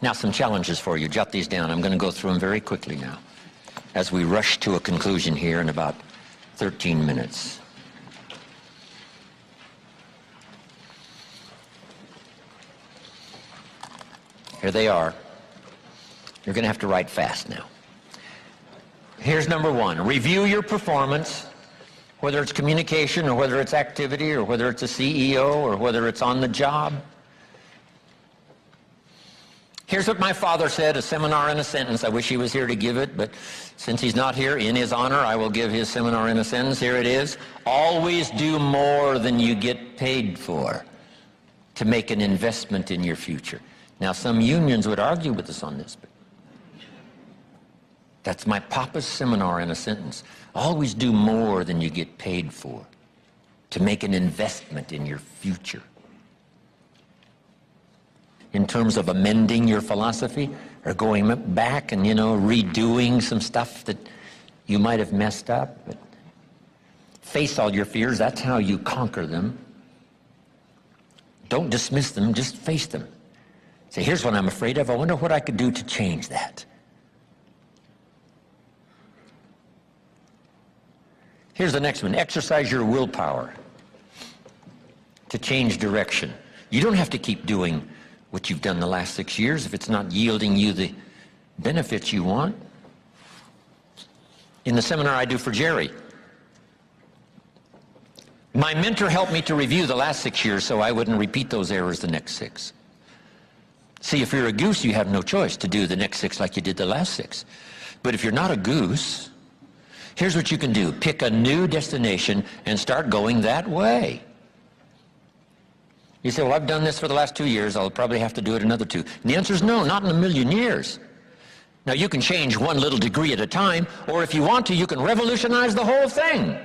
Now, some challenges for you. Jot these down. I'm going to go through them very quickly now as we rush to a conclusion here in about 13 minutes. Here they are. You're going to have to write fast now. Here's number one. Review your performance, whether it's communication or whether it's activity or whether it's a CEO or whether it's on the job. Here's what my father said, a seminar in a sentence. I wish he was here to give it, but since he's not here, in his honor, I will give his seminar in a sentence. Here it is. Always do more than you get paid for to make an investment in your future. Now, some unions would argue with us on this, but that's my papa's seminar in a sentence. Always do more than you get paid for to make an investment in your future. In terms of amending your philosophy or going back and, redoing some stuff that you might have messed up. But face all your fears. That's how you conquer them. Don't dismiss them. Just face them. Say, here's what I'm afraid of. I wonder what I could do to change that. Here's the next one. Exercise your willpower to change direction. You don't have to keep doing what you've done the last 6 years if it's not yielding you the benefits you want. In the seminar I do for Jerry, my mentor helped me to review the last 6 years so I wouldn't repeat those errors the next 6. See, if you're a goose, you have no choice to do the next 6 like you did the last 6. But if you're not a goose, here's what you can do. Pick a new destination and start going that way. You say, well, I've done this for the last 2 years. I'll probably have to do it another 2. And the answer is no, not in a million years. Now, you can change one little degree at a time, or if you want to, you can revolutionize the whole thing.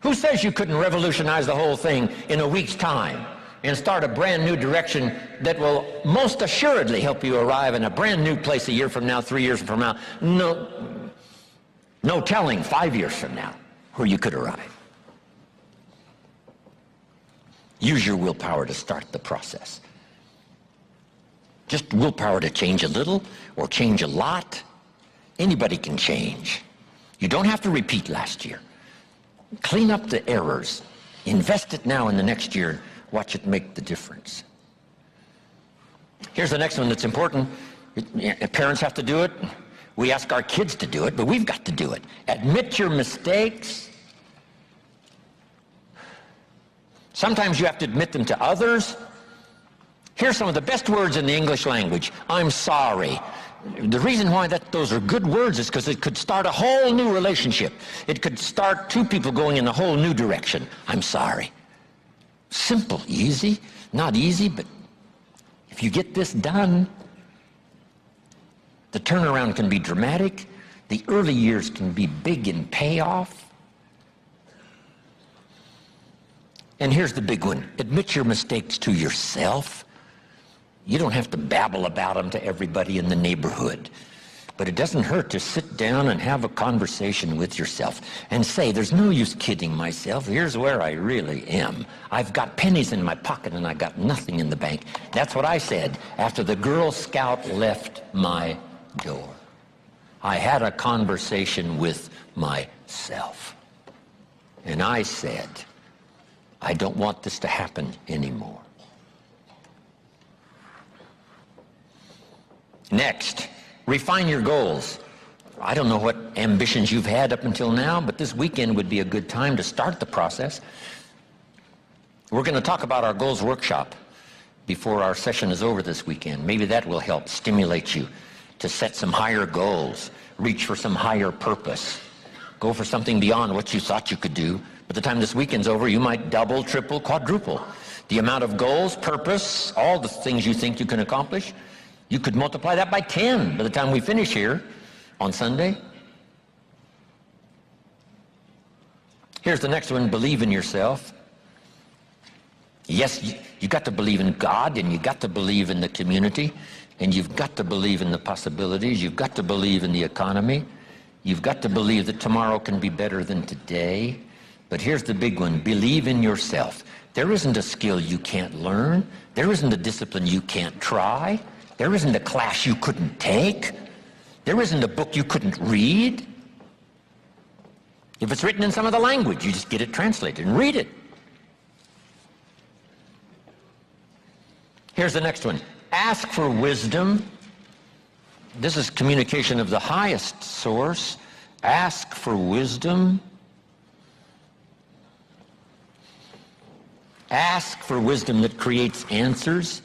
Who says you couldn't revolutionize the whole thing in a week's time and start a brand new direction that will most assuredly help you arrive in a brand new place a year from now, 3 years from now? No telling 5 years from now where you could arrive. Use your willpower to start the process. Just willpower to change a little or change a lot. Anybody can change. You don't have to repeat last year. Clean up the errors. Invest it now in the next year. Watch it make the difference. Here's the next one that's important. Parents have to do it. We ask our kids to do it, but we've got to do it. Admit your mistakes. Sometimes you have to admit them to others. Here's some of the best words in the English language. I'm sorry. The reason why those are good words is because it could start a whole new relationship. It could start two people going in a whole new direction. I'm sorry. Simple, easy. Not easy, but if you get this done, the turnaround can be dramatic. The early years can be big in payoff. And here's the big one. Admit your mistakes to yourself. You don't have to babble about them to everybody in the neighborhood. But it doesn't hurt to sit down and have a conversation with yourself and say, there's no use kidding myself. Here's where I really am. I've got pennies in my pocket and I got nothing in the bank. That's what I said after the Girl Scout left my door. I had a conversation with myself. And I said, I don't want this to happen anymore. Next, refine your goals. I don't know what ambitions you've had up until now, but this weekend would be a good time to start the process. We're going to talk about our goals workshop before our session is over this weekend. Maybe that will help stimulate you to set some higher goals, reach for some higher purpose, go for something beyond what you thought you could do. By the time this weekend's over, you might double, triple, quadruple the amount of goals, purpose, all the things you think you can accomplish. You could multiply that by 10 by the time we finish here on Sunday. Here's the next one. Believe in yourself. Yes, you got to believe in God, and you got to believe in the community, and you've got to believe in the possibilities. You've got to believe in the economy. You've got to believe that tomorrow can be better than today. But here's the big one. Believe in yourself. There isn't a skill you can't learn. There isn't a discipline you can't try. There isn't a class you couldn't take. There isn't a book you couldn't read. If it's written in some other language, you just get it translated and read it. Here's the next one. Ask for wisdom. This is communication of the highest source. Ask for wisdom. Ask for wisdom that creates answers.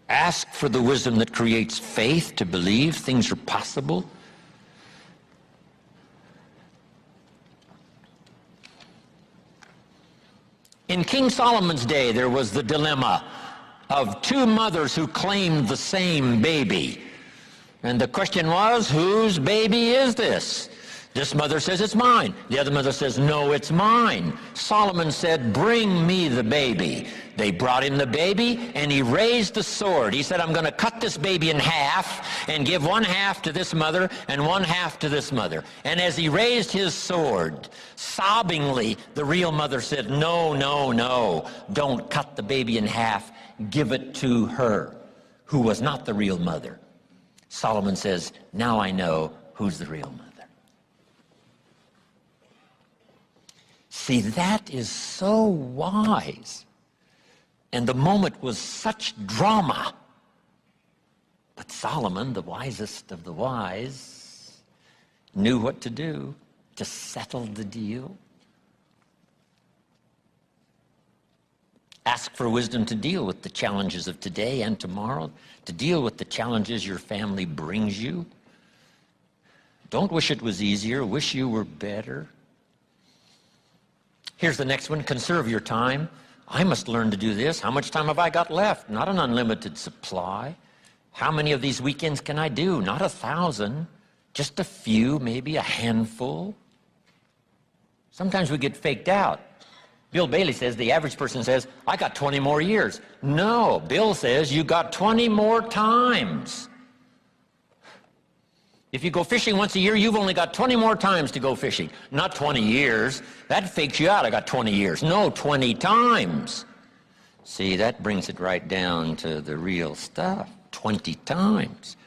Ask for the wisdom that creates faith to believe things are possible. In King Solomon's day, there was the dilemma of two mothers who claimed the same baby. And the question was, whose baby is this? This mother says, it's mine. The other mother says, no, it's mine. Solomon said, bring me the baby. They brought him the baby, and he raised the sword. He said, I'm going to cut this baby in half and give one half to this mother and one half to this mother. And as he raised his sword, sobbingly, the real mother said, no, no, no, don't cut the baby in half. Give it to her, who was not the real mother. Solomon says, now I know who's the real mother. See, that is so wise. And the moment was such drama. But Solomon, the wisest of the wise, knew what to do to settle the deal. Ask for wisdom to deal with the challenges of today and tomorrow, to deal with the challenges your family brings you. Don't wish it was easier, wish you were better. Here's the next one, conserve your time. I must learn to do this. How much time have I got left? Not an unlimited supply. How many of these weekends can I do? Not 1,000, just a few, maybe a handful. Sometimes we get faked out. Bill Bailey says, the average person says, I got 20 more years. No, Bill says, you got 20 more times. If you go fishing once a year, you've only got 20 more times to go fishing. Not 20 years. That fakes you out. I got 20 years. No, 20 times. See, that brings it right down to the real stuff. 20 times.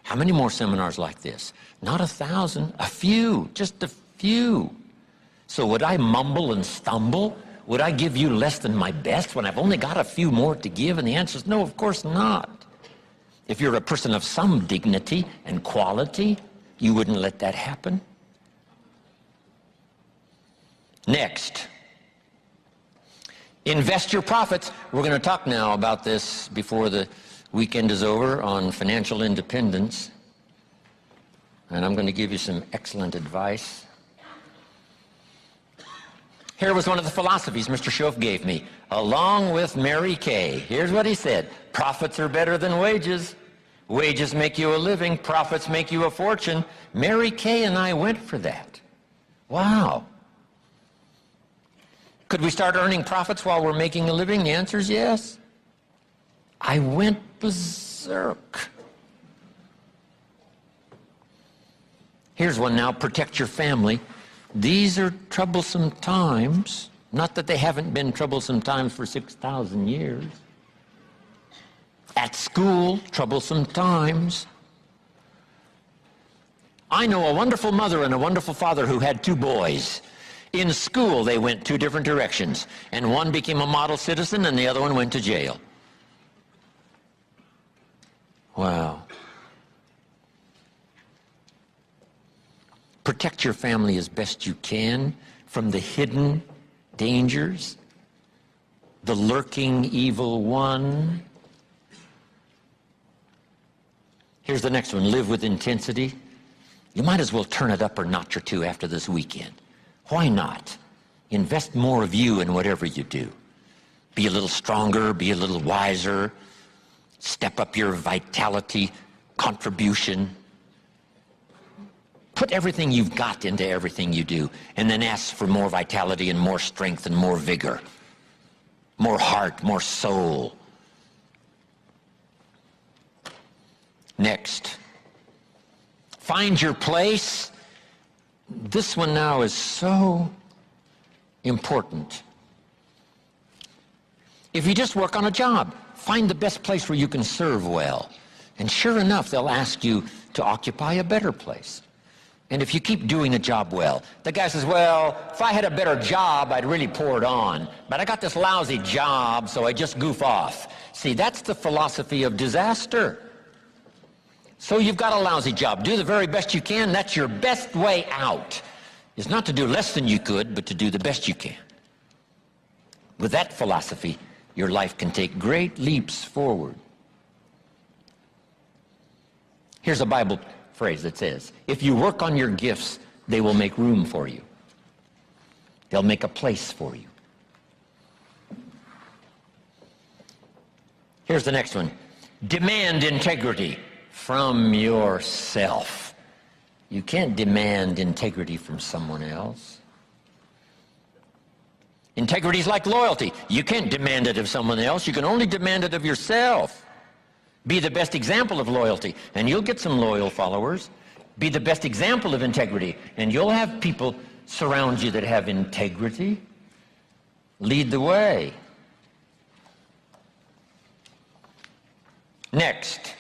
How many more seminars like this? Not 1,000, a few, just a few. So would I mumble and stumble? Would I give you less than my best when I've only got a few more to give? And the answer is no, of course not. If you're a person of some dignity and quality, you wouldn't let that happen. Next, invest your profits. We're going to talk now about this before the weekend is over on financial independence. And I'm going to give you some excellent advice. Here was one of the philosophies Mr. Schoaf gave me, along with Mary Kay. Here's what he said. Profits are better than wages. Wages make you a living. Profits make you a fortune. Mary Kay and I went for that. Wow. Could we start earning profits while we're making a living? The answer is yes. I went berserk. Here's one now. Protect your family. These are troublesome times. Not that they haven't been troublesome times for 6,000 years. At school, troublesome times. I know a wonderful mother and a wonderful father who had two boys. In school, they went two different directions, and one became a model citizen and the other one went to jail. Wow. Protect your family as best you can from the hidden dangers, the lurking evil one. Here's the next one, live with intensity. You might as well turn it up a notch or two after this weekend. Why not? Invest more of you in whatever you do. Be a little stronger, be a little wiser, step up your vitality, contribution. Put everything you've got into everything you do, and then ask for more vitality and more strength and more vigor, more heart, more soul. Next, find your place. This one now is so important. If you just work on a job, find the best place where you can serve well. And sure enough, they'll ask you to occupy a better place. And if you keep doing a job well, the guy says, well, if I had a better job, I'd really pour it on. But I got this lousy job, so I just goof off. See, that's the philosophy of disaster. So you've got a lousy job. Do the very best you can. That's your best way out. Is not to do less than you could, but to do the best you can. With that philosophy, your life can take great leaps forward. Here's a Bible phrase that says, if you work on your gifts, they will make room for you. They'll make a place for you. Here's the next one. Demand integrity from yourself. You can't demand integrity from someone else. Integrity is like loyalty. You can't demand it of someone else. You can only demand it of yourself. Be the best example of loyalty, and you'll get some loyal followers. Be the best example of integrity, and you'll have people surround you that have integrity. Lead the way. Next.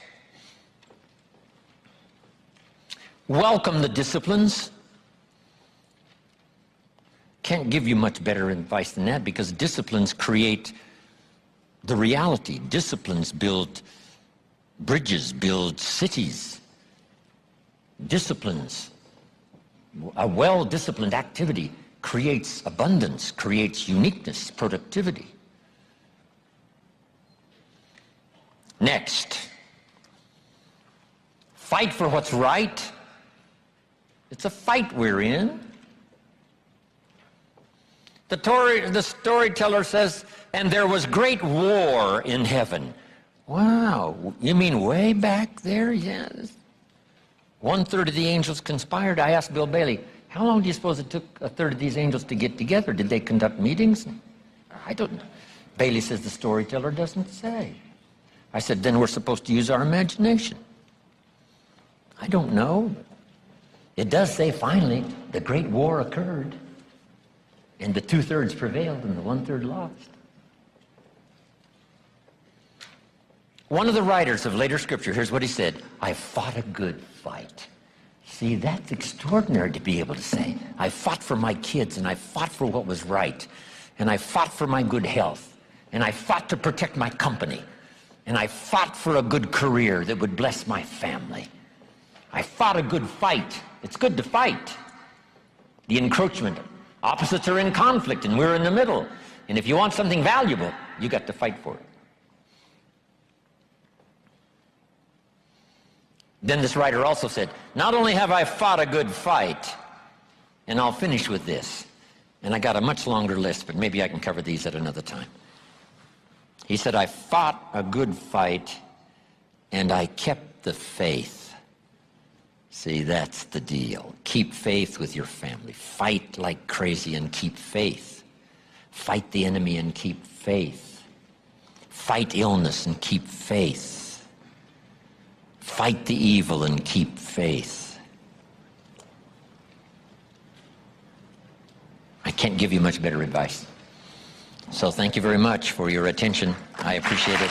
Welcome the disciplines. Can't give you much better advice than that, because disciplines create the reality. Disciplines build bridges, build cities. Disciplines. A well-disciplined activity creates abundance, creates uniqueness, productivity. Next. Fight for what's right. It's a fight we're in. The storyteller says, and there was great war in heaven. Wow, you mean way back there? Yes. 1/3 of the angels conspired. I asked Bill Bailey, how long do you suppose it took 1/3 of these angels to get together? Did they conduct meetings? I don't know. Bailey says the storyteller doesn't say. I said, then we're supposed to use our imagination. I don't know. It does say finally the great war occurred, and the 2/3 prevailed and the 1/3 lost. One of the writers of later scripture, here's what he said, I fought a good fight. See, that's extraordinary to be able to say. I fought for my kids, and I fought for what was right, and I fought for my good health, and I fought to protect my company, and I fought for a good career that would bless my family. I fought a good fight. It's good to fight. The encroachment. Opposites are in conflict, and we're in the middle. And if you want something valuable, you got to fight for it. Then this writer also said, not only have I fought a good fight, and I'll finish with this, and I got a much longer list, but maybe I can cover these at another time. He said, I fought a good fight, and I kept the faith. See, that's the deal. Keep faith with your family. Fight like crazy and keep faith. Fight the enemy and keep faith. Fight illness and keep faith. Fight the evil and keep faith. I can't give you much better advice. So thank you very much for your attention. I appreciate it.